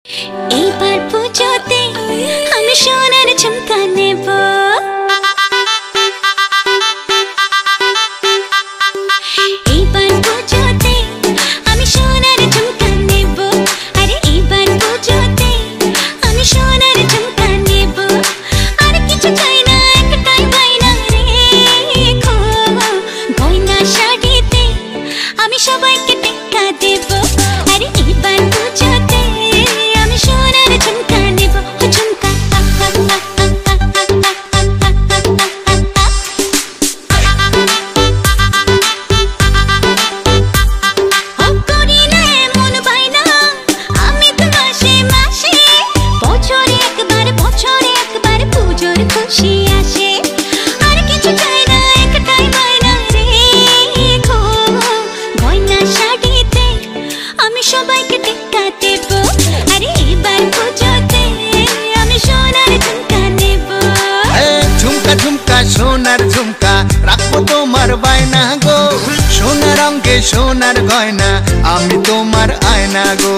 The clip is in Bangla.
এইবার পুজোতে আমি সোনার ঝুমকা নেব। এইবার পুজোতে আমি সোনার ঝুমকা নেব। আরে এইবার পুজোতে আমি সোনার ঝুমকা নেব। আর কিছু চাই না, একটাই বায়না রেখো, গয়না শাড়িতে আমি সবাইকে টেক্কা দেব। আরে এইবার পুজোতে আমি সোনার ঝুমকা নেব। ঝুমকা করি না এমন বায়না, আমি তো মাসে মাসে বছরে একবার পুজোর খুশি আসে। আর কিছু চাই না, একটাই বায়না রেখো, গয়না শাড়িতে আমি সবাইকে টেক্কা দেব। আরে এবার পুজোতে আমি সোনার ঝুমকা নেব। ঝুমকা ঝুমকা সোনার ঝুমকা রাখবো তোমার বায়না গো, সোনার অঙ্গে সোনার গয়না আমি তোমার আয়না গো।